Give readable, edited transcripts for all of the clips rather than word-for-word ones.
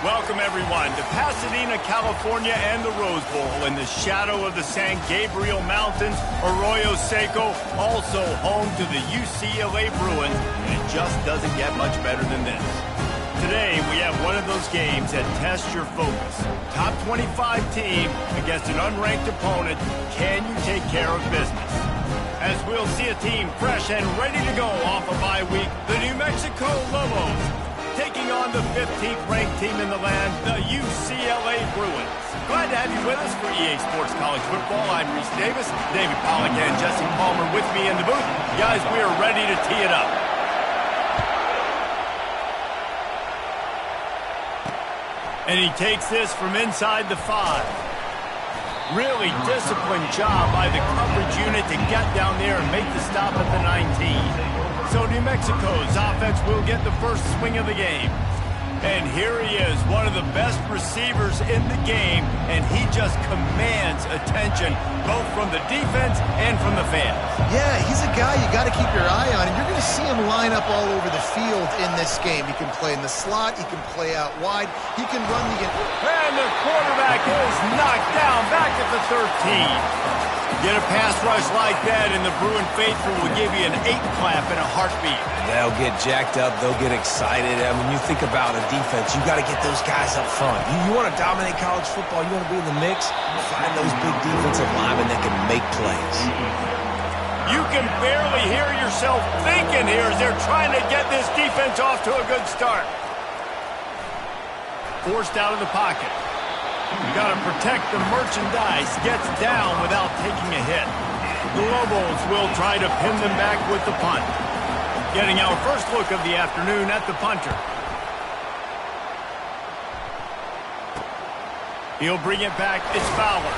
Welcome, everyone, to Pasadena, California and the Rose Bowl in the shadow of the San Gabriel Mountains, Arroyo Seco, also home to the UCLA Bruins, and it just doesn't get much better than this. Today, we have one of those games that tests your focus. Top 25 team against an unranked opponent. Can you take care of business? As we'll see a team fresh and ready to go off a bye week, the New Mexico Lobos taking on the 15th ranked team in the land, the UCLA Bruins. Glad to have you with us for EA Sports College Football. I'm Reese Davis, David Pollack and Jesse Palmer with me in the booth. Guys, we are ready to tee it up. And he takes this from inside the 5. Really disciplined job by the coverage unit to get down there and make the stop at the 19. So New Mexico's offense will get the first swing of the game. And here he is, one of the best receivers in the game, and he just commands attention both from the defense and from the fans. Yeah, he's a guy you got to keep your eye on, and you're going to see him line up all over the field in this game. He can play in the slot, he can play out wide, he can run the... And the quarterback is knocked down back at the 13. Get a pass rush like that, and the Bruin faithful will give you an 8 clap in a heartbeat. They'll get jacked up. They'll get excited. I mean, you think about a defense, you got to get those guys up front. You want to dominate college football, you want to be in the mix, find those big defensive linemen that can make plays. You can barely hear yourself thinking here as they're trying to get this defense off to a good start. Forced out of the pocket. You got to protect the merchandise. Gets down without taking a hit. The Lobos will try to pin them back with the punt. Getting our first look of the afternoon at the punter. He'll bring it back. It's Fowler.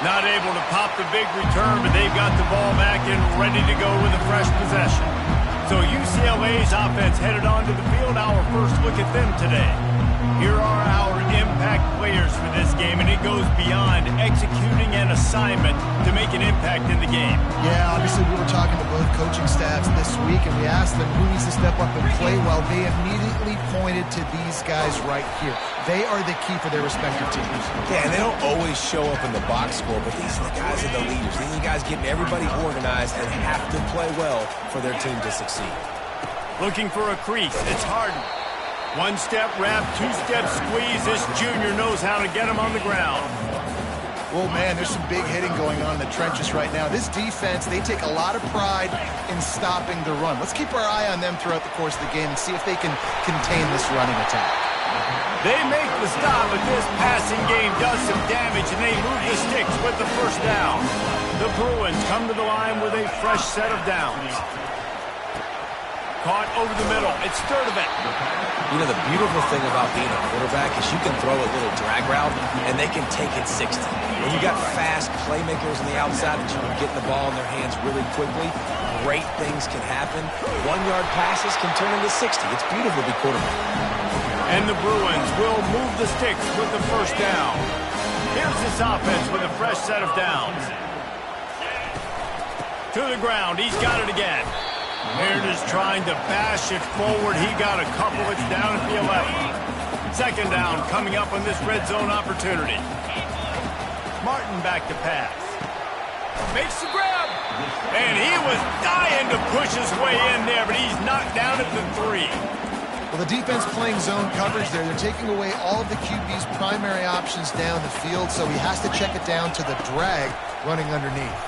Not able to pop the big return, but they've got the ball back and ready to go with a fresh possession. So UCLA's offense headed onto the field. Our first look at them today. Here are our impact players for this game, and it goes beyond executing an assignment to make an impact in the game. Yeah, obviously we were talking to both coaching staffs this week, and we asked them who needs to step up and play well. They immediately pointed to these guys right here. They are the key for their respective teams. Yeah, and they don't always show up in the box score, but these are the guys that are the leaders. These are the guys getting everybody organized and have to play well for their team to succeed. Looking for a crease. It's Harden. One-step wrap, two-step squeeze. This junior knows how to get him on the ground. Oh, man, there's some big hitting going on in the trenches right now. This defense, they take a lot of pride in stopping the run. Let's keep our eye on them throughout the course of the game and see if they can contain this running attack. They make the stop, but this passing game does some damage, and they move the sticks with the first down. The Bruins come to the line with a fresh set of downs. Caught over the middle. It's Sturdivant. You know, the beautiful thing about being a quarterback is you can throw a little drag route, and they can take it 60. When you got fast playmakers on the outside that you can get the ball in their hands really quickly, great things can happen. 1-yard passes can turn into 60. It's beautiful to be quarterback. And the Bruins will move the sticks with the first down. Here's this offense with a fresh set of downs. To the ground. He's got it again. Baird is trying to bash it forward. He got a couple. It's down at the 11. Second down coming up on this red zone opportunity. Martin back to pass. Makes the grab. And he was dying to push his way in there, but he's knocked down at the 3. Well, the defense playing zone coverage there. They're taking away all of the QB's primary options down the field, so he has to check it down to the drag running underneath.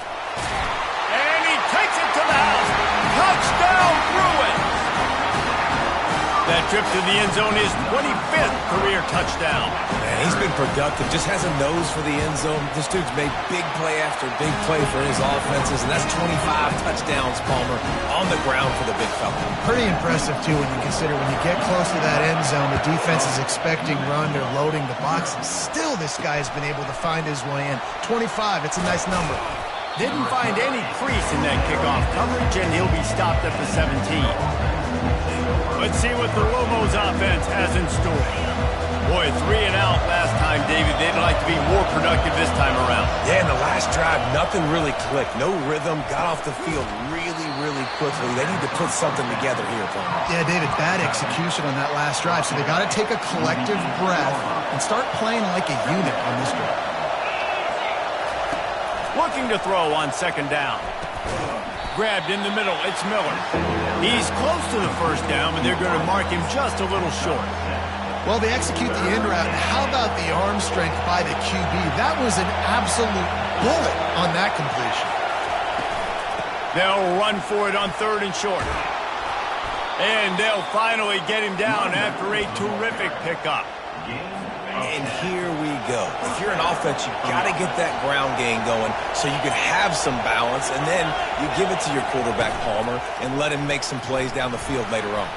And he takes it to the house. Touchdown, Bruins! That trip to the end zone is 25th career touchdown. Man, he's been productive, just has a nose for the end zone. This dude's made big play after big play for his offenses, and that's 25 touchdowns, Palmer, on the ground for the big fella. Pretty impressive, too, when you consider when you get close to that end zone, the defense is expecting run, they're loading the box, and still this guy's been able to find his way in. 25, it's a nice number. Didn't find any crease in that kickoff coverage, and he'll be stopped at the 17. Let's see what the Lobos offense has in store. Boy, 3 and out last time, David. They'd like to be more productive this time around. Yeah, in the last drive, nothing really clicked. No rhythm, got off the field really quickly. They need to put something together here, Paul. Yeah, David, bad execution on that last drive. So they got to take a collective breath and start playing like a unit on this drive. Looking to throw on second down. Grabbed in the middle, it's Miller. He's close to the first down, but they're going to mark him just a little short. Well, they execute the in route. How about the arm strength by the QB? That was an absolute bullet on that completion. They'll run for it on third and short. And they'll finally get him down after a terrific pickup. And here we go. If you're an offense, you got to get that ground game going so you can have some balance, and then you give it to your quarterback, Palmer, and let him make some plays down the field later on.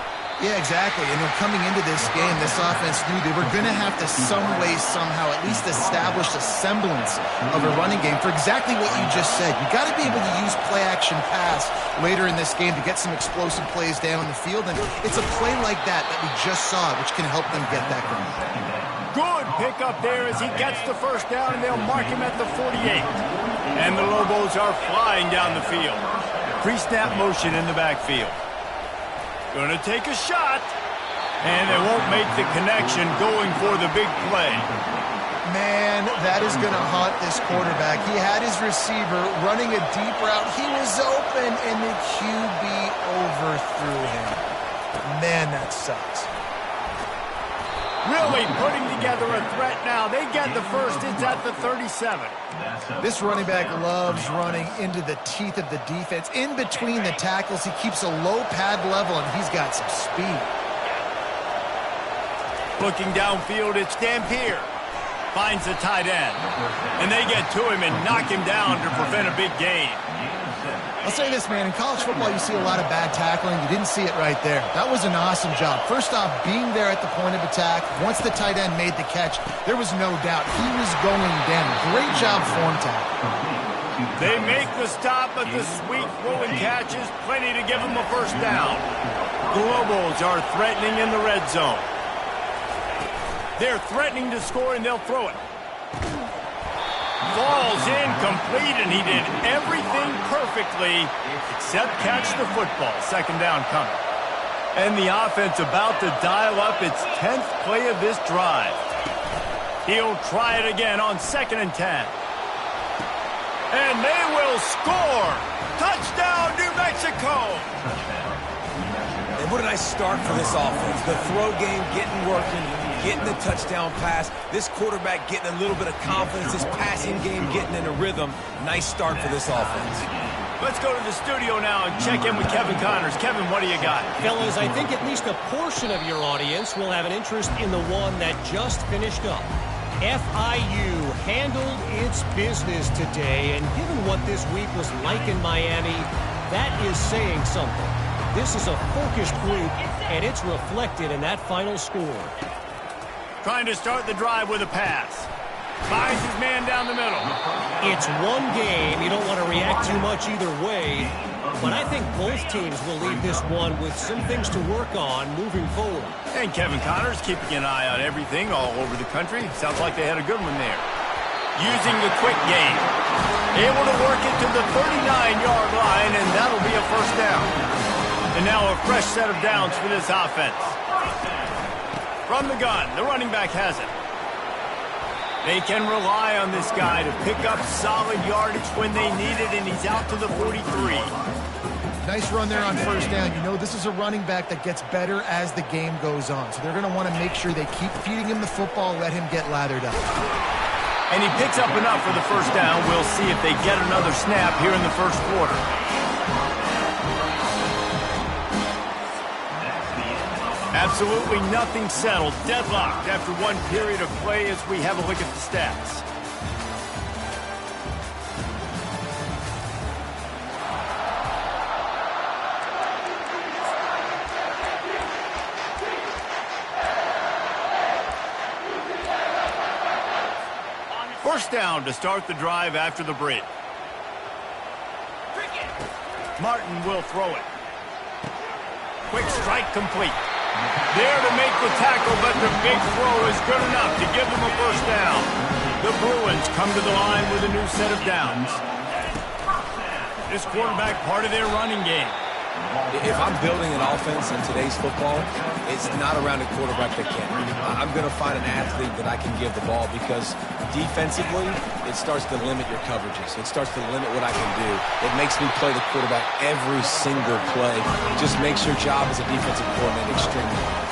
Yeah, exactly. And coming into this game, this offense knew they were going to have to some way, somehow, at least establish a semblance of a running game for exactly what you just said. You got to be able to use play-action pass later in this game to get some explosive plays down the field. And it's a play like that we just saw, which can help them get that going. Good pickup there as he gets the first down, and they'll mark him at the 48. And the Lobos are flying down the field. Pre-snap motion in the backfield. Going to take a shot, and they won't make the connection going for the big play. Man, that is going to haunt this quarterback. He had his receiver running a deep route. He was open, and the QB overthrew him. Man, that sucks. Really putting together a threat now. They get the first. It's at the 37. This running back loves running into the teeth of the defense. In between the tackles, he keeps a low pad level, and he's got some speed. Looking downfield, it's Dampier. Finds the tight end. And they get to him and knock him down to prevent a big gain. I'll say this, man. In college football, you see a lot of bad tackling. You didn't see it right there. That was an awesome job. First off, being there at the point of attack. Once the tight end made the catch, there was no doubt he was going down. Great job form tackle. They make the stop, but the sweet rolling catch is plenty to give them a first down. The Lobos are threatening in the red zone. They're threatening to score, and they'll throw it. Falls incomplete, and he did everything perfectly except catch the football. Second down coming. And the offense about to dial up its 10th play of this drive. He'll try it again on second and 10. And they will score! Touchdown, New Mexico! And what a nice start for this offense. The throw game getting working, getting the touchdown pass. This quarterback getting a little bit of confidence. This passing game getting in a rhythm. Nice start for this offense. Let's go to the studio now and check in with Kevin Connors. Kevin, what do you got? Fellas, I think at least a portion of your audience will have an interest in the one that just finished up. FIU handled its business today, and given what this week was like in Miami, that is saying something. This is a focused group, and it's reflected in that final score. Trying to start the drive with a pass. Finds his man down the middle. It's one game. You don't want to react too much either way. But I think both teams will leave this one with some things to work on moving forward. And Kevin Connors keeping an eye on everything all over the country. Sounds like they had a good one there. Using the quick game. Able to work it to the 39-yard line, and that'll be a first down. And now a fresh set of downs for this offense. From the gun, the running back has it. They can rely on this guy to pick up solid yardage when they need it, and he's out to the 43. Nice run there on first down. You know, this is a running back that gets better as the game goes on. So they're going to want to make sure they keep feeding him the football, let him get lathered up. And he picks up enough for the first down. We'll see if they get another snap here in the first quarter. Absolutely nothing settled. Deadlocked after one period of play as we have a look at the stats. First down to start the drive after the break. Martin will throw it. Quick strike complete. There to make the tackle, but the big throw is good enough to give them a first down. The Bruins come to the line with a new set of downs. This quarterback part of their running game. If I'm building an offense in today's football, it's not around a quarterback that can. I'm going to find an athlete that I can give the ball because defensively, it starts to limit your coverages. It starts to limit what I can do. It makes me play the quarterback every single play. It just makes your job as a defensive coordinator extremely hard.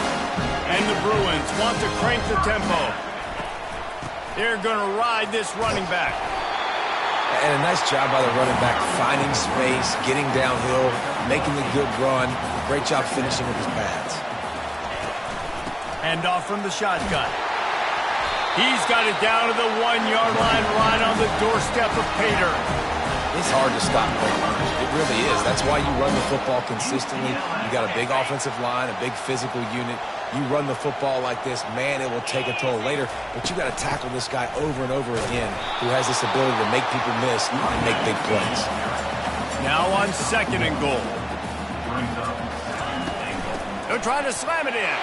And the Bruins want to crank the tempo. They're going to ride this running back. And a nice job by the running back, finding space, getting downhill, making the good run. Great job finishing with his pads. Hand off from the shotgun. He's got it down to the 1-yard line, right on the doorstep of Pater. It's hard to stop great runners. It really is. That's why you run the football consistently. You got a big offensive line, a big physical unit. You run the football like this, man, it will take a toll later. But you got to tackle this guy over and over again who has this ability to make people miss and make big plays. Now on 2nd and goal. They're trying to slam it in.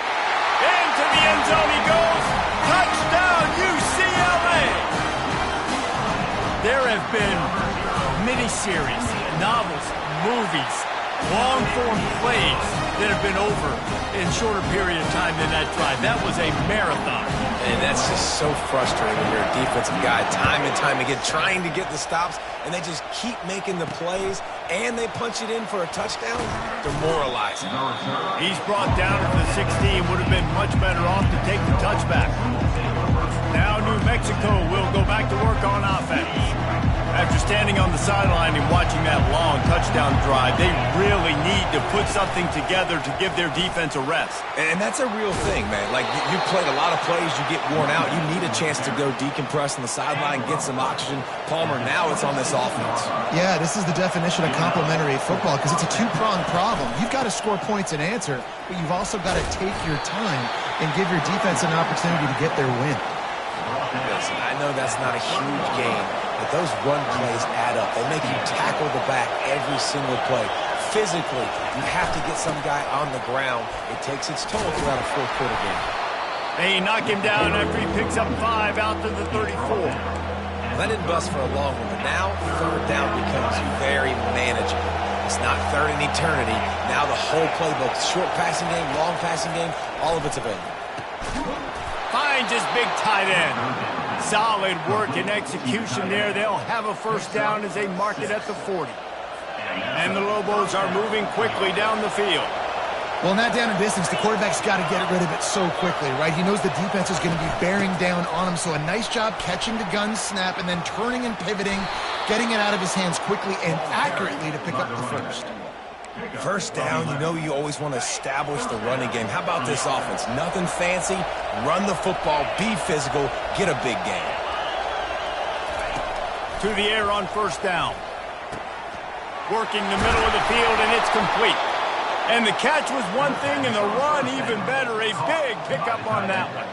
Into the end zone he goes. Touchdown, UCLA! There have been miniseries, novels, movies, long-form plays that have been over in shorter period of time than that drive. That was a marathon. And that's just so frustrating when you're a defensive guy, time and time again, trying to get the stops, and they just keep making the plays, and they punch it in for a touchdown. Demoralizing. He's brought down at the 16. Would have been much better off to take the touchback. Now New Mexico will go back to work on offense. After standing on the sideline and watching that long touchdown drive, they really need to put something together to give their defense a rest. And that's a real thing, man. Like, you played a lot of plays, you get worn out, you need a chance to go decompress on the sideline, get some oxygen. Palmer, now it's on this offense. Yeah, this is the definition of complementary football because it's a two-pronged problem. You've got to score points and answer, but you've also got to take your time and give your defense an opportunity to get their win. Listen, I know that's not a huge game, but those run plays add up. They make you tackle the back every single play. Physically, you have to get some guy on the ground. It takes its toll throughout a fourth-quarter game. They knock him down after he picks up 5 out to the 34. That didn't bust for a long one, but now 3rd down becomes very manageable. It's not 3rd in eternity. Now the whole playbook, short passing game, long passing game, all of it's available. Finds his big tight end. Solid work and execution there. They'll have a 1st down as they mark it at the 40. And the Lobos are moving quickly down the field. Well, in that down and distance, the quarterback's got to get rid of it so quickly, right? He knows the defense is going to be bearing down on him, so a nice job catching the gun snap and then turning and pivoting, getting it out of his hands quickly and accurately to pick up the 1st. 1st down, you know you always want to establish the running game. How about this offense? Nothing fancy. Run the football, be physical, get a big gain. To the air on 1st down. Working the middle of the field, and it's complete. And the catch was one thing, and the run even better. A big pickup on that one.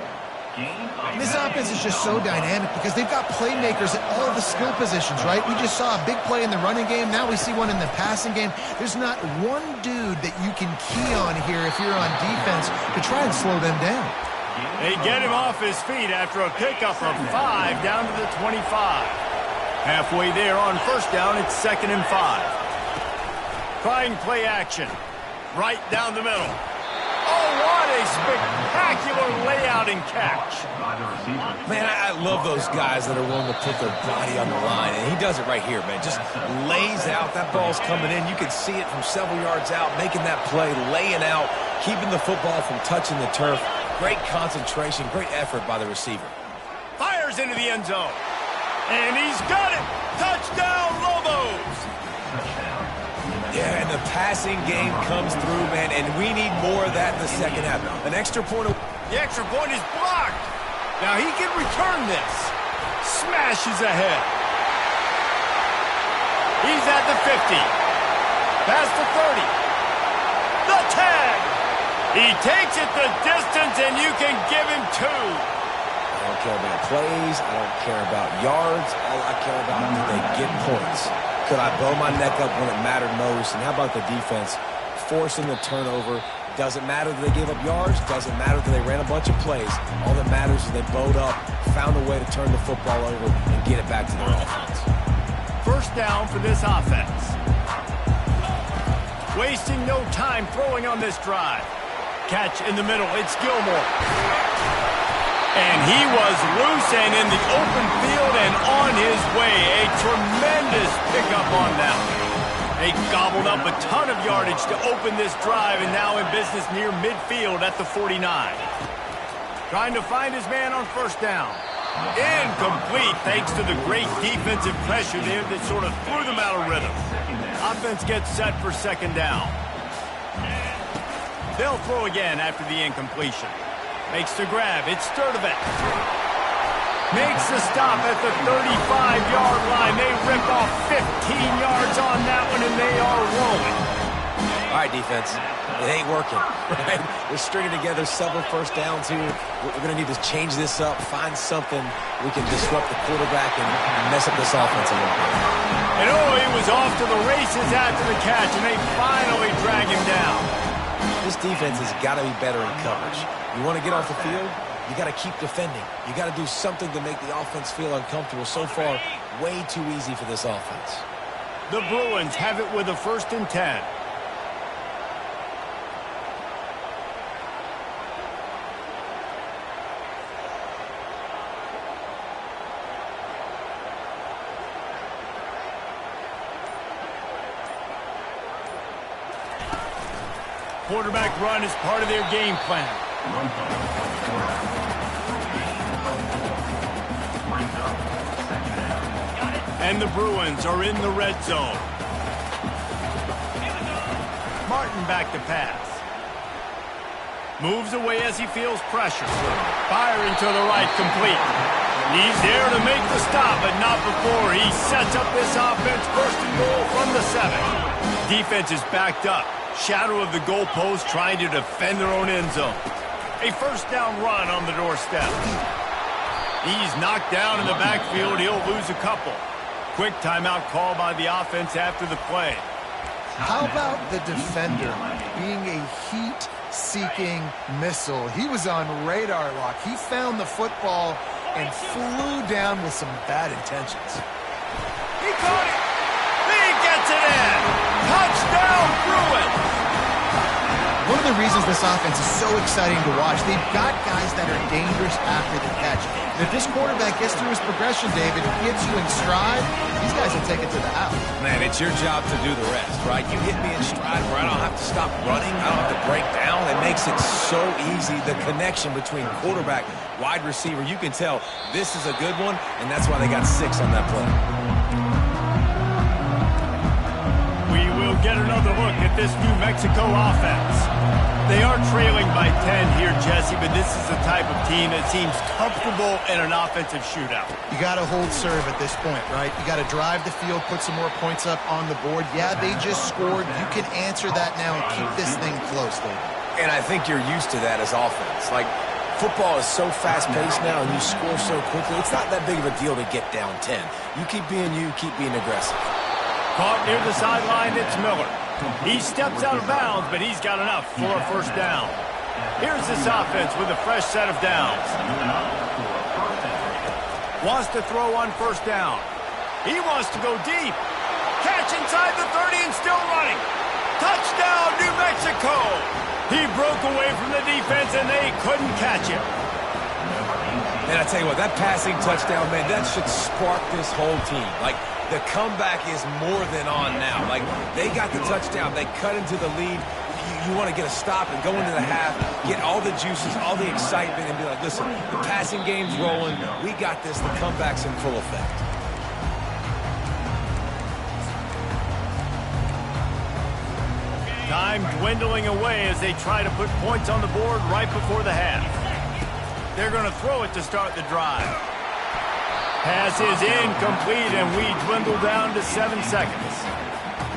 This offense is just so dynamic because they've got playmakers at all of the skill positions, right? We just saw a big play in the running game. Now we see one in the passing game. There's not one dude that you can key on here if you're on defense to try and slow them down. They get him off his feet after a pickup of 5 down to the 25. Halfway there on 1st down, it's 2nd and 5. Trying play action. Right down the middle. Oh, what a spectacular layout and catch. Man, I love those guys that are willing to put their body on the line, and he does it right here, man. Just lays out. That ball's coming in. You can see it from several yards out, making that play, laying out, keeping the football from touching the turf. Great concentration, great effort by the receiver. Fires into the end zone. And he's got it. Touchdown, Lobos. Yeah, and the passing game comes through, man, and we need more of that in the 2nd half. An extra point. The extra point is blocked. Now he can return this. Smashes ahead. He's at the 50. Past the 30. The 10. He takes it the distance, and you can give him 2. I don't care about plays. I don't care about yards. All I care about is they get points. Could I blow my neck up when it mattered most? And how about the defense forcing the turnover? Doesn't matter that they gave up yards. Doesn't matter that they ran a bunch of plays. All that matters is they bowed up, found a way to turn the football over, and get it back to their offense. 1st down for this offense. wasting no time throwing on this drive. Catch in the middle. It's Gilmore. And he was loose and in the open field and on his way. A tremendous pickup on that one. They gobbled up a ton of yardage to open this drive and now in business near midfield at the 49. Trying to find his man on first down. Incomplete thanks to the great defensive pressure there that sort of threw them out of rhythm. Offense gets set for second down. They'll throw again after the incompletion. Makes the grab. It's Sturdivant. Makes the stop at the 35-yard line. They rip off 15 yards on that one, and they are rolling. All right, defense. It ain't working. Right? We're stringing together several first downs here. We're going to need to change this up, find something we can disrupt the quarterback and mess up this offense a little bit. And he was off to the races after the catch, and they finally drag him down. This defense has got to be better in coverage. You want to get off the field, you got to keep defending. You got to do something to make the offense feel uncomfortable. So far, way too easy for this offense. The Bruins have it with a 1st and 10. Quarterback run is part of their game plan. And the Bruins are in the red zone. Martin back to pass. Moves away as he feels pressure. Firing to the right, complete. He's there to make the stop, but not before he sets up this offense. 1st and goal from the 7. Defense is backed up. Shadow of the goalpost trying to defend their own end zone. A first down run on the doorstep. He's knocked down in the backfield. He'll lose a couple. Quick timeout call by the offense after the play. How about the defender being a heat-seeking missile? He was on radar lock. He found the football and flew down with some bad intentions. He caught it. He gets it in. Touchdown, Bruins. One of the reasons this offense is so exciting to watch, they've got guys that are dangerous after the catch. And if this quarterback gets through his progression, David, gets you in stride, these guys will take it to the house. Man, it's your job to do the rest, right? You hit me in stride where I don't have to stop running. I don't have to break down. It makes it so easy. The connection between quarterback, wide receiver, you can tell this is a good one, and that's why they got 6 on that play. We will get another look at this New Mexico offense. They are trailing by 10 here, Jesse, but this is the type of team that seems comfortable in an offensive shootout. You got to hold serve at this point, right? You got to drive the field, put some more points up on the board. Yeah, they just scored. You can answer that now and keep this thing close, David. And I think you're used to that as offense. Like, football is so fast-paced now and you score so quickly, it's not that big of a deal to get down 10. You keep being you, keep being aggressive. Caught near the sideline, it's Miller. He steps out of bounds, but he's got enough for a first down. Here's this offense with a fresh set of downs. Wants to throw on first down. He wants to go deep. Catch inside the 30 and still running. Touchdown, New Mexico. He broke away from the defense, and they couldn't catch him. Man, I tell you what, that passing touchdown, man, that should spark this whole team. Like, the comeback is more than on now. Like, they got the touchdown. They cut into the lead. You want to get a stop and go into the half, get all the juices, all the excitement, and be like, listen, the passing game's rolling. We got this. The comeback's in full effect. Time dwindling away as they try to put points on the board right before the half. They're going to throw it to start the drive. Pass is incomplete, and we dwindle down to 7 seconds.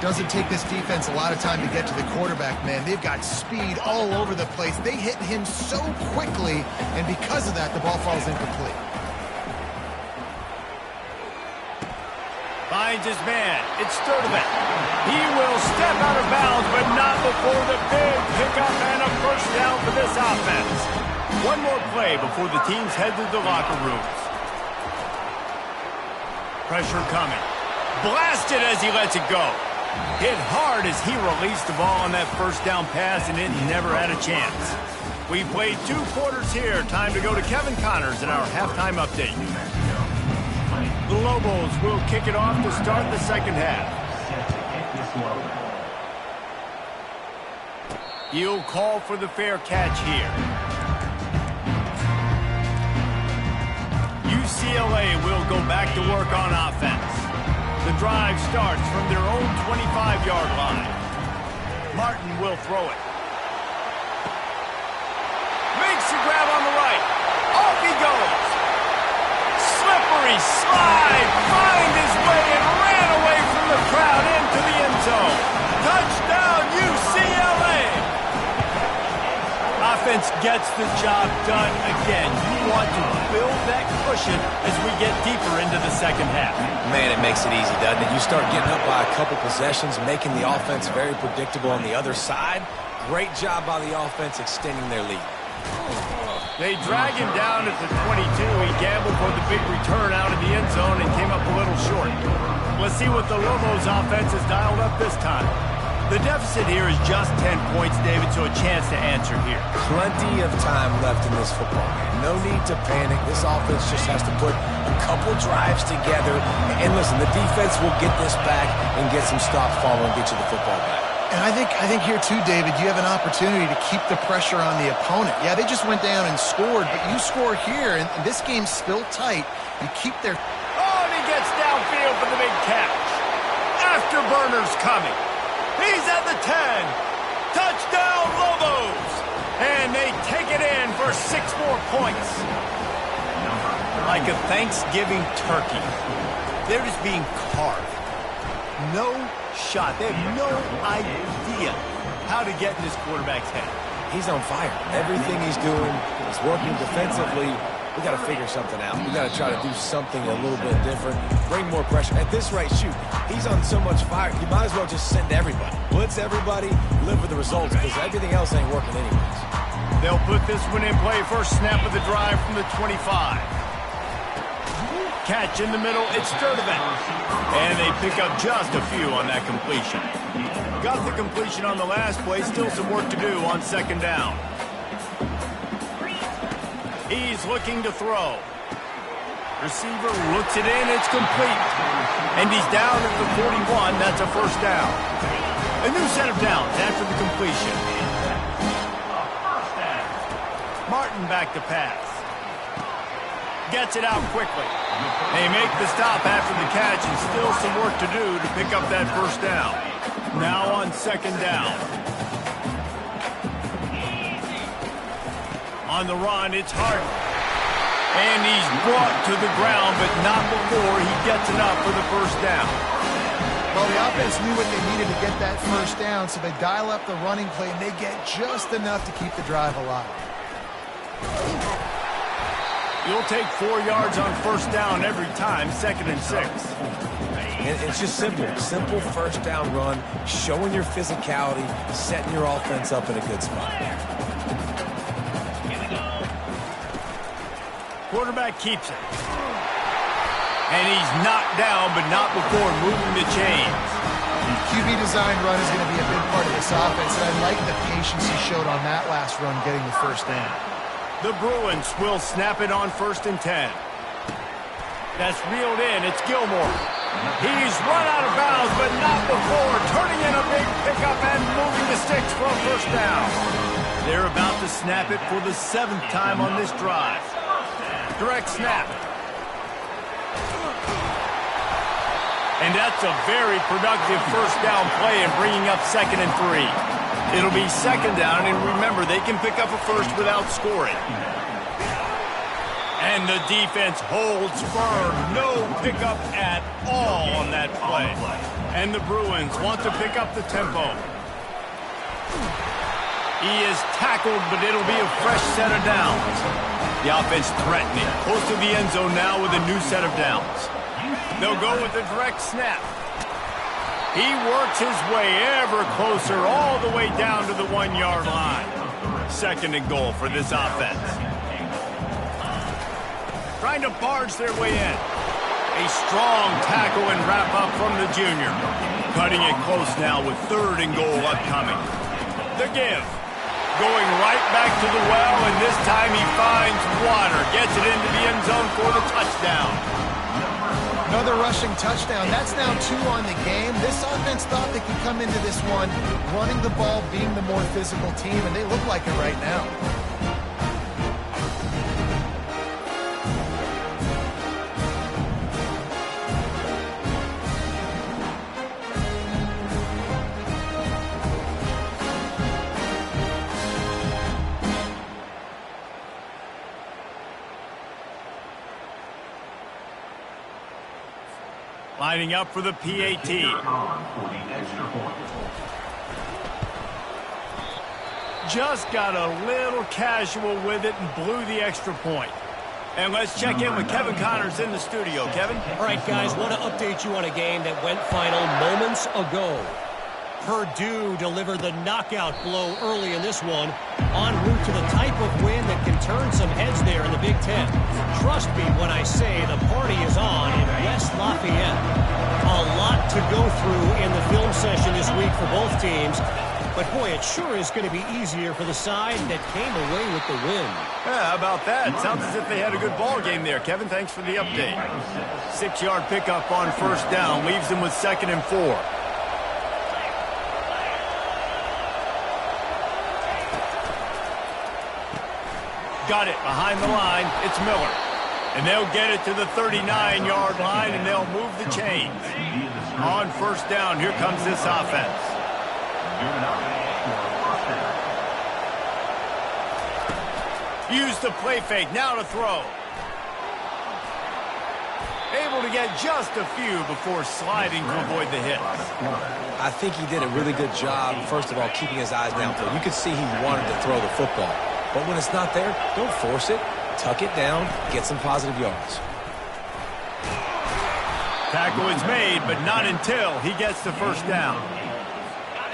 Doesn't take this defense a lot of time to get to the quarterback, man. They've got speed all over the place. They hit him so quickly, and because of that, the ball falls incomplete. Finds his man. It's Sturdivant. He will step out of bounds, but not before the big pickup and a first down for this offense. One more play before the teams head to the locker rooms. Pressure coming. Blasted as he lets it go. Hit hard as he released the ball on that first down pass, and it never had a chance. We played 2 quarters here. Time to go to Kevin Connors in our halftime update. The Lobos will kick it off to start the second half. He'll call for the fair catch here. UCLA will go back to work on offense. The drive starts from their own 25-yard line. Martin will throw it. Makes the grab on the right. Off he goes. Slippery slide. Find his way and ran away from the crowd into the end zone. Touchdown, UCLA. Offense gets the job done again. You want to build that cushion as we get deeper into the second half. Man, it makes it easy, doesn't it? You start getting up by a couple possessions, making the offense very predictable on the other side. Great job by the offense extending their lead. They drag him down at the 22. He gambled for the big return out of the end zone and came up a little short. Let's see what the Lobos offense has dialed up this time. The deficit here is just 10 points, David, so a chance to answer here. Plenty of time left in this football game. No need to panic. This offense just has to put a couple drives together. And listen, the defense will get this back and get some stops following and get you the football back. And I think here too, David, you have an opportunity to keep the pressure on the opponent. Yeah, they just went down and scored, but you score here, and this game's still tight. You keep their... Oh, and he gets downfield for the big catch. Afterburner's coming. He's at the 10. Touchdown, Lobos. And they take it in for 6 more points. Like a Thanksgiving turkey, they're just being carved. No shot. They have no idea how to get in this quarterback's head. He's on fire. Everything he's doing is working defensively. We got to figure something out. We got to try to do something a little bit different. Bring more pressure. At this rate, shoot, he's on so much fire. You might as well just send everybody. Blitz everybody, live with the results, because everything else ain't working anyways. They'll put this one in play. First snap of the drive from the 25. Catch in the middle. It's Sturdivant. And they pick up just a few on that completion. Got the completion on the last play. Still some work to do on second down. He's looking to throw. Receiver looks it in. It's complete. And he's down at the 41. That's a first down. A new set of downs after the completion. Martin back to pass. Gets it out quickly. They make the stop after the catch, and still some work to do to pick up that first down. Now on second down. On the run, it's Harden. And he's brought to the ground, but not before he gets enough for the first down. Well, the offense knew what they needed to get that first down, so they dial up the running play, and they get just enough to keep the drive alive. You'll take 4 yards on first down every time, 2nd and 6. It's just simple. Simple first down run, showing your physicality, setting your offense up in a good spot. Quarterback keeps it. And he's knocked down, but not before moving the chains. QB design run is going to be a big part of this offense, and I like the patience he showed on that last run getting the first down. The Bruins will snap it on 1st and 10. That's reeled in. It's Gilmore. He's run out of bounds, but not before turning in a big pickup and moving the sticks for a first down. They're about to snap it for the 7th time on this drive. Direct snap. And that's a very productive first down play in bringing up 2nd and 3. It'll be 2nd down, and remember, they can pick up a first without scoring. And the defense holds firm. No pickup at all on that play. And the Bruins want to pick up the tempo. He is tackled, but it'll be a fresh set of downs. The offense threatening. Close to the end zone now with a new set of downs. They'll go with the direct snap. He works his way ever closer all the way down to the 1-yard line. 2nd and goal for this offense. Trying to barge their way in. A strong tackle and wrap up from the junior. cutting it close now with 3rd and goal upcoming. The give. Going right back to the well, and this time he finds water. Gets it into the end zone for the touchdown. Another rushing touchdown. That's now 2 on the game. This offense thought they could come into this one running the ball, being the more physical team, and they look like it right now. Lining up for the PAT. Just got a little casual with it and blew the extra point. And let's check in with Kevin Connors in the studio. Kevin? All right, guys, want to update you on a game that went final moments ago. Purdue delivered the knockout blow early in this one, en route to the type of win that can turn some heads there in the Big Ten. Trust me when I say the party is on in West Lafayette. A lot to go through in the film session this week for both teams, but boy, it sure is going to be easier for the side that came away with the win. Yeah, how about that? Sounds as if they had a good ball game there. Kevin, thanks for the update. 6-yard pickup on 1st down, leaves them with 2nd and 4. Got it behind the line. It's Miller. And they'll get it to the 39-yard line, and they'll move the chains. On 1st down, here comes this offense. Use the play fake. Now to throw. Able to get just a few before sliding to avoid the hits. I think he did a really good job, first of all, keeping his eyes downfield. You could see he wanted to throw the football. But when it's not there, don't force it. Tuck it down, get some positive yards. Tackle is made, but not until he gets the 1st down.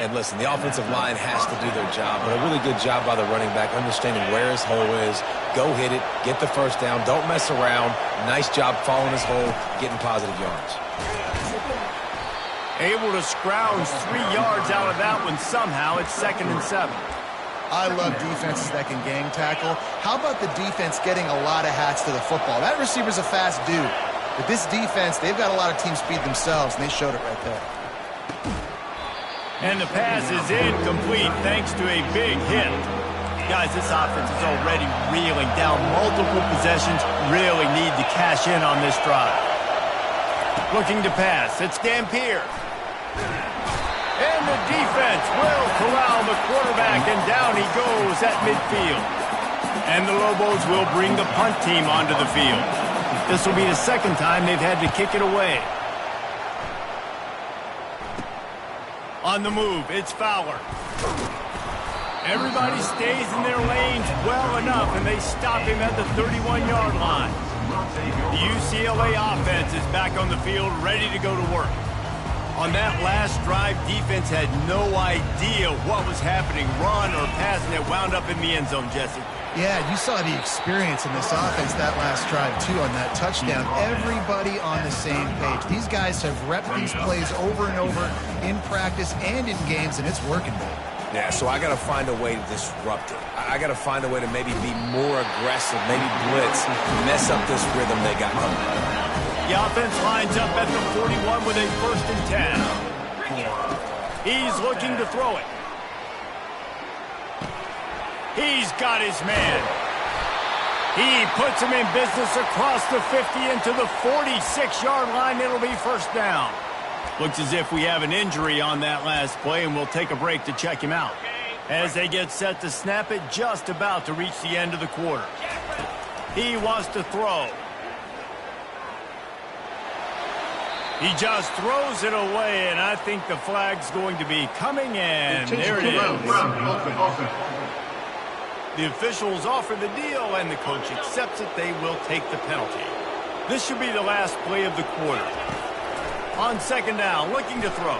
And listen, the offensive line has to do their job, but a really good job by the running back, understanding where his hole is. Go hit it, get the 1st down, don't mess around. Nice job following his hole, getting positive yards. Able to scrounge 3 yards out of that one somehow. It's 2nd and 7. I love defenses that can gang tackle. How about the defense getting a lot of hats to the football? That receiver's a fast dude. But this defense, they've got a lot of team speed themselves, and they showed it right there. And the pass is incomplete thanks to a big hit. Guys, this offense is already reeling down multiple possessions. Really need to cash in on this drive. Looking to pass. It's Dampier. And the defense will corral the quarterback, and down he goes at midfield. And the Lobos will bring the punt team onto the field. This will be the 2nd time they've had to kick it away. On the move, it's Fowler. Everybody stays in their lanes well enough, and they stop him at the 31-yard line. The UCLA offense is back on the field, ready to go to work. On that last drive, defense had no idea what was happening, run or pass, and it wound up in the end zone, Jesse. Yeah, you saw the experience in this offense that last drive, too, on that touchdown. Everybody on the same page. These guys have repped these plays over and over in practice and in games, and it's working. Yeah, so I got to find a way to disrupt it. I got to find a way to maybe be more aggressive, maybe blitz, mess up this rhythm they got going. The offense lines up at the 41 with a 1st and 10. He's looking to throw it. He's got his man. He puts him in business across the 50 into the 46-yard line. It'll be 1st down. Looks as if we have an injury on that last play, and we'll take a break to check him out. As they get set to snap it, just about to reach the end of the quarter. He wants to throw. He just throws it away, and I think the flag's going to be coming, and there it is. The officials offer the deal, and the coach accepts it. They will take the penalty. This should be the last play of the quarter. On 2nd down, looking to throw.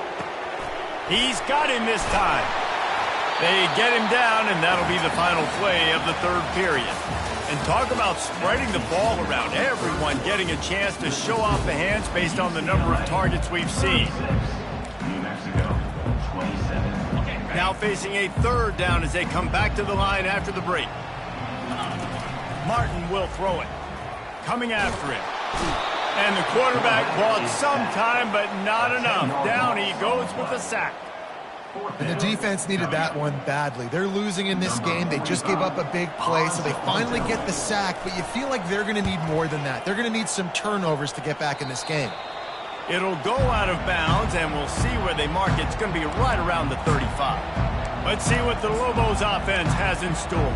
He's got him this time. They get him down, and that'll be the final play of the 3rd period. And talk about spreading the ball around. Everyone getting a chance to show off the hands based on the number of targets we've seen. Now facing a third down as they come back to the line after the break. Martin will throw it. Coming after it. And the quarterback bought some time, but not enough. Down he goes with the sack. And the defense needed that one badly. They're losing in this game. They just gave up a big play, so they finally get the sack, but you feel like they're going to need more than that. They're going to need some turnovers to get back in this game. It'll go out of bounds, and we'll see where they mark it. It's going to be right around the 35. Let's see what the Lobos offense has in store.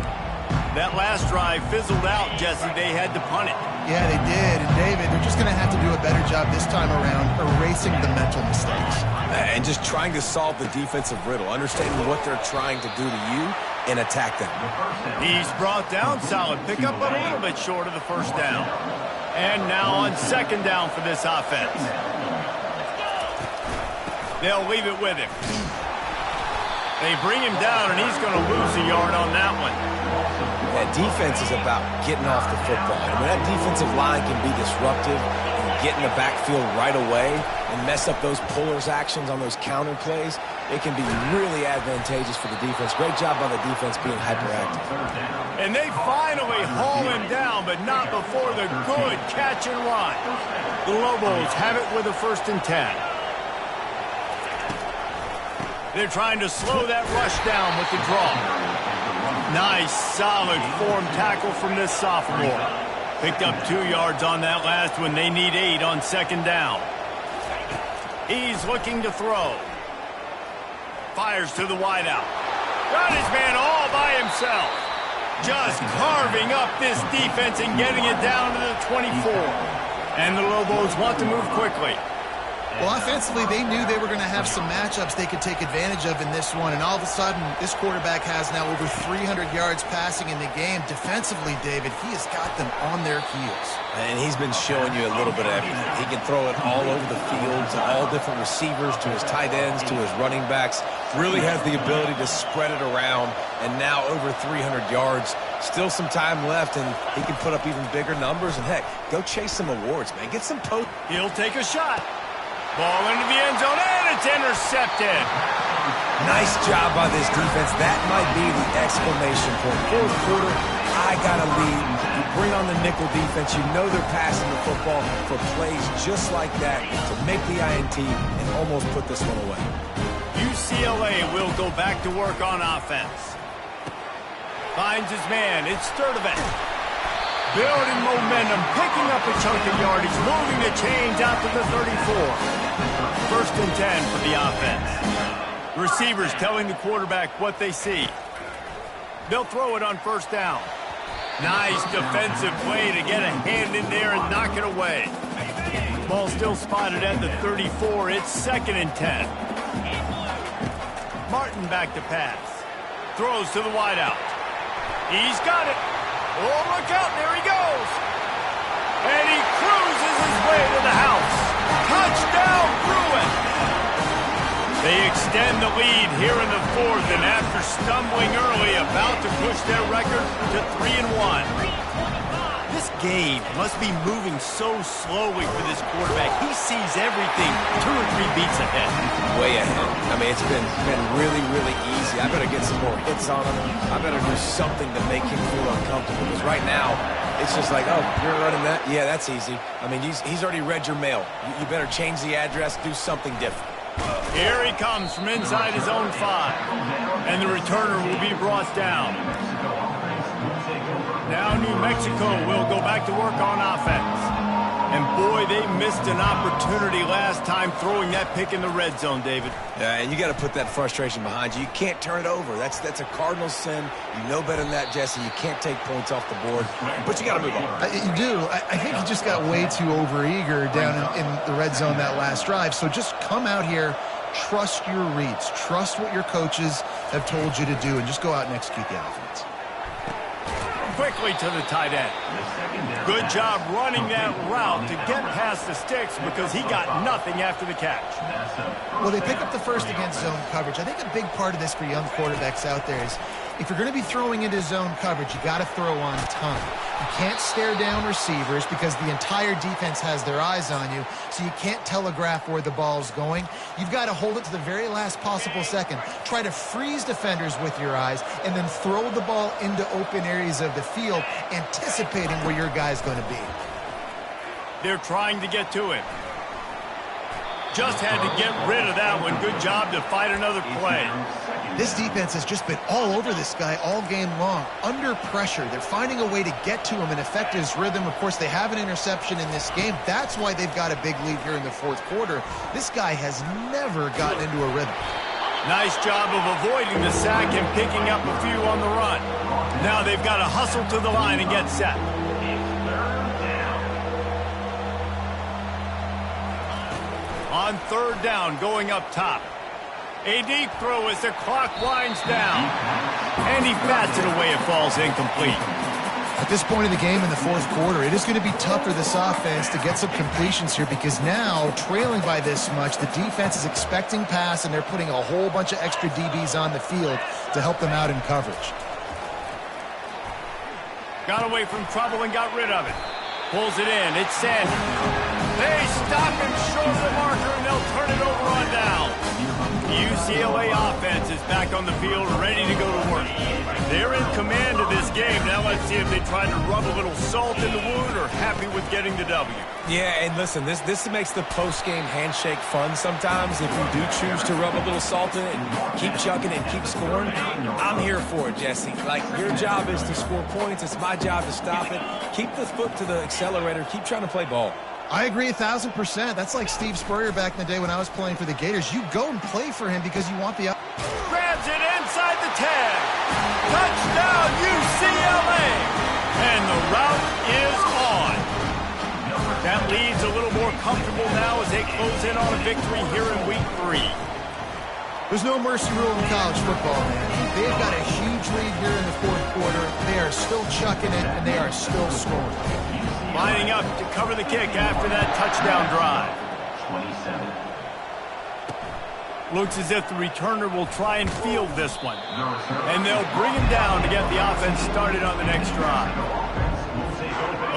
That last drive fizzled out, Jesse. They had to punt it. Yeah, they did. And, David, they're just going to have to do a better job this time around erasing the mental mistakes. And just trying to solve the defensive riddle, understanding what they're trying to do to you and attack them. He's brought down solid pickup, but a little bit short of the first down. And now on second down for this offense. They'll leave it with him. They bring him down, and he's going to lose a yard on that one. That defense is about getting off the football. And when that defensive line can be disruptive and get in the backfield right away and mess up those pullers actions on those counter plays, it can be really advantageous for the defense. Great job by the defense being hyperactive. And they finally haul him down, but not before the good catch and run. The Lobos have it with a 1st and 10. They're trying to slow that rush down with the draw. Nice, solid form tackle from this sophomore. Picked up 2 yards on that last one. They need 8 on second down. He's looking to throw. Fires to the wideout. Got his man all by himself. Just carving up this defense and getting it down to the 24. And the Lobos want to move quickly. Well, offensively, they knew they were going to have some matchups they could take advantage of in this one, and all of a sudden, this quarterback has now over 300 yards passing in the game. Defensively, David, he has got them on their heels. And he's been showing you a little bit of everything. He can throw it all over the field to all different receivers, to his tight ends, to his running backs. Really has the ability to spread it around, and now over 300 yards. Still some time left, and he can put up even bigger numbers. And, heck, go chase some awards, man. Get some post. He'll take a shot. Ball into the end zone, and it's intercepted. Nice job by this defense. That might be the exclamation point. 4th quarter, I got a lead. You bring on the nickel defense. You know they're passing the football for plays just like that to make the INT and almost put this one away. UCLA will go back to work on offense. Finds his man. It's Sturdivant. Building momentum, picking up a chunk of yardage, moving the chains out to the 34. 1st and 10 for the offense. Receivers telling the quarterback what they see. They'll throw it on 1st down. Nice defensive play to get a hand in there and knock it away. Ball still spotted at the 34. It's 2nd and 10. Martin back to pass. Throws to the wideout. He's got it. Oh, look out, there he goes. And he cruises his way to the house. Touchdown, Bruin. They extend the lead here in the 4th, and after stumbling early, about to push their record to 3-1. This game must be moving so slowly for this quarterback. He sees everything 2 or 3 beats ahead. Way ahead. I mean, it's been really, really easy. I better get some more hits on him. I better do something to make him feel uncomfortable. Because right now, it's just like, oh, you're running that? Yeah, that's easy. I mean, he's already read your mail. You better change the address, do something different. Here he comes from inside his own 5. And the returner will be brought down. Now New Mexico will go back to work on offense. And boy, they missed an opportunity last time throwing that pick in the red zone, David. Yeah, and you got to put that frustration behind you. You can't turn it over. That's a cardinal sin. You know better than that, Jesse. You can't take points off the board, but you got to move on. You do. I think he just got way too overeager down in the red zone that last drive. So just come out here, trust your reads, trust what your coaches have told you to do, and just go out and execute the offense. Quickly to the tight end. Good job running that route to get past the sticks because he got nothing after the catch. Well, they pick up the 1st against zone coverage. I think a big part of this for young quarterbacks out there is If you're going to be throwing into zone coverage, you got to throw on time. You can't stare down receivers because the entire defense has their eyes on you, so you can't telegraph where the ball's going. You've got to hold it to the very last possible second. Try to freeze defenders with your eyes, and then throw the ball into open areas of the field, anticipating where your guy's going to be. They're trying to get to him. Just had to get rid of that one. Good job to fight another play. This defense has just been all over this guy all game long. Under pressure, they're finding a way to get to him and affect his rhythm. Of course, they have an interception in this game. That's why they've got a big lead here in the fourth quarter. This guy has never gotten into a rhythm. Nice job of avoiding the sack and picking up a few on the run. Now they've got to hustle to the line and get set. On third down, going up top. A deep throw as the clock winds down. And he bats it away. It falls incomplete. At this point in the game in the fourth quarter, it is going to be tough for this offense to get some completions here because now, trailing by this much, the defense is expecting pass, and they're putting a whole bunch of extra DBs on the field to help them out in coverage. Got away from trouble and got rid of it. Pulls it in. It's Sanders. They stop him short of the marker, and they'll turn it over on down. UCLA offense is back on the field, ready to go to work. They're in command of this game. Now let's see if they try to rub a little salt in the wound or happy with getting the W. Yeah, and listen, this makes the post-game handshake fun sometimes. If you do choose to rub a little salt in it and keep chucking and keep scoring, I'm here for it, Jesse. Like, your job is to score points. It's my job to stop it. Keep the foot to the accelerator. Keep trying to play ball. I agree 1,000%. That's like Steve Spurrier back in the day when I was playing for the Gators. You go and play for him because you want the... Grabs it inside the 10. Touchdown, UCLA. And the route is on. That leads a little more comfortable now as they close in on a victory here in week 3. There's no mercy rule in college football, man. They've got a huge lead here in the fourth quarter. They are still chucking it, and they are still scoring. Lining up to cover the kick after that touchdown drive. 27. Looks as if the returner will try and field this one. And they'll bring him down to get the offense started on the next drive.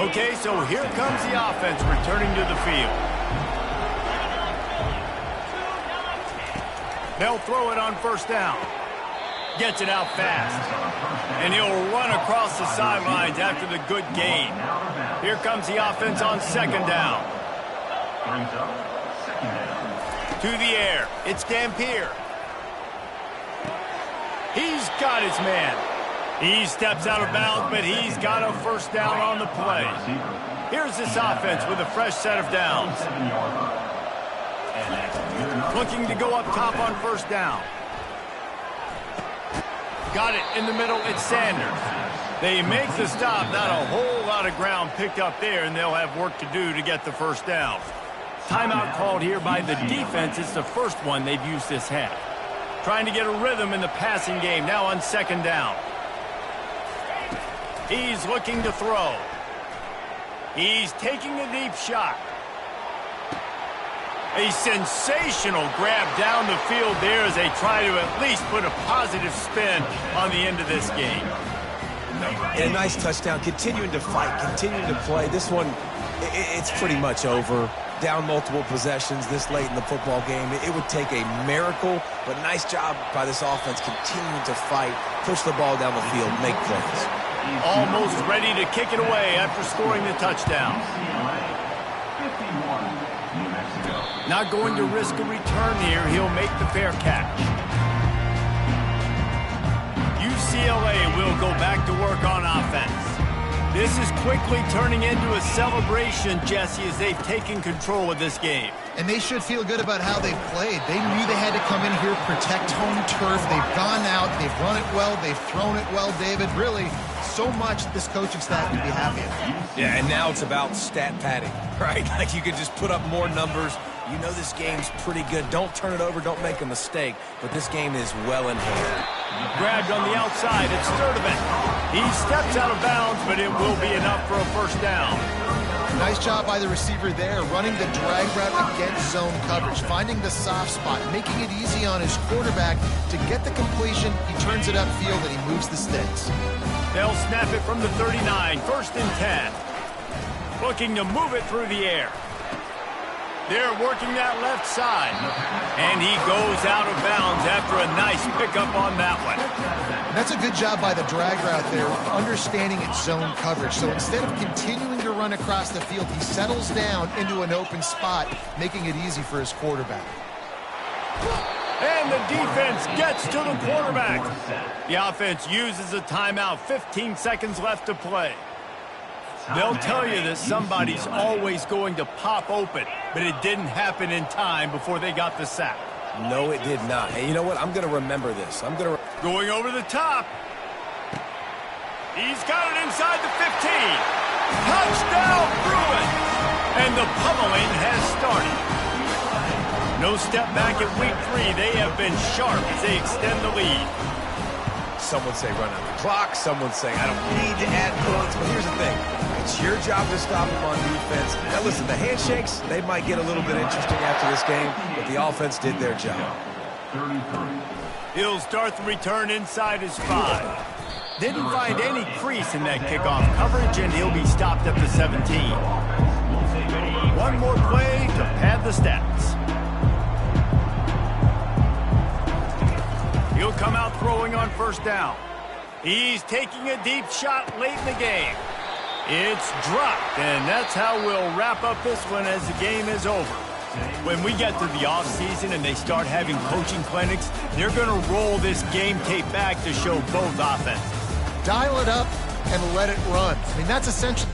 Okay, so here comes the offense returning to the field. They'll throw it on first down. Gets it out fast. And he'll run across the sidelines after the good gain. Here comes the offense on second down. To the air. It's Dampier. He's got his man. He steps out of bounds, but he's got a first down on the play. Here's this offense with a fresh set of downs. Looking to go up top on first down. Got it in the middle. It's Sanders. They make the stop. Not a whole lot of ground picked up there, and they'll have work to do to get the first down. Timeout called here by the defense. It's the first one they've used this half. Trying to get a rhythm in the passing game. Now on second down. He's looking to throw. He's taking a deep shot. A sensational grab down the field there as they try to at least put a positive spin on the end of this game. And a nice touchdown, continuing to fight, continuing to play. This one, it's pretty much over. Down multiple possessions this late in the football game. It would take a miracle, but nice job by this offense continuing to fight, push the ball down the field, make plays. Almost ready to kick it away after scoring the touchdown. Not going to risk a return here. He'll make the fair catch. UCLA will go back to work on offense. This is quickly turning into a celebration, Jesse, as they've taken control of this game. And they should feel good about how they've played. They knew they had to come in here, protect home turf. They've gone out, they've run it well, they've thrown it well, David. Really, so much this coaching staff can be happy about. Yeah, and now it's about stat padding, right? Like you can just put up more numbers. You know this game's pretty good. Don't turn it over, don't make a mistake. But this game is well in hand. Grabbed on the outside, it's Sturdivant. He steps out of bounds, but it will be enough for a first down. Nice job by the receiver there, running the drag route against zone coverage, finding the soft spot, making it easy on his quarterback to get the completion. He turns it upfield and he moves the sticks. They'll snap it from the 39, 1st and 10. Looking to move it through the air. They're working that left side. And he goes out of bounds after a nice pickup on that one. That's a good job by the drag route there, understanding its zone coverage. So instead of continuing to run across the field, he settles down into an open spot, making it easy for his quarterback. And the defense gets to the quarterback. The offense uses a timeout, 15 seconds left to play. They'll tell you that somebody's always going to pop open, but it didn't happen in time before they got the sack. No, it did not. And you know what? I'm going to remember this. Going over the top. He's got it inside the 15. Touchdown, Bruins! And the pummeling has started. No step back at week 3. They have been sharp as they extend the lead. Some would say run out the clock. Some would say I don't need to add points. But here's the thing. It's your job to stop them on defense. Now, listen, the handshakes, they might get a little bit interesting after this game, but the offense did their job. He'll start the return inside his 5. Didn't find any crease in that kickoff coverage, and he'll be stopped at the 17. One more play to pad the stats. He'll come out throwing on 1st down. He's taking a deep shot late in the game. It's dropped, and that's how we'll wrap up this one as the game is over. When we get to the offseason and they start having coaching clinics, they're going to roll this game tape back to show both offenses. Dial it up and let it run. I mean, that's essentially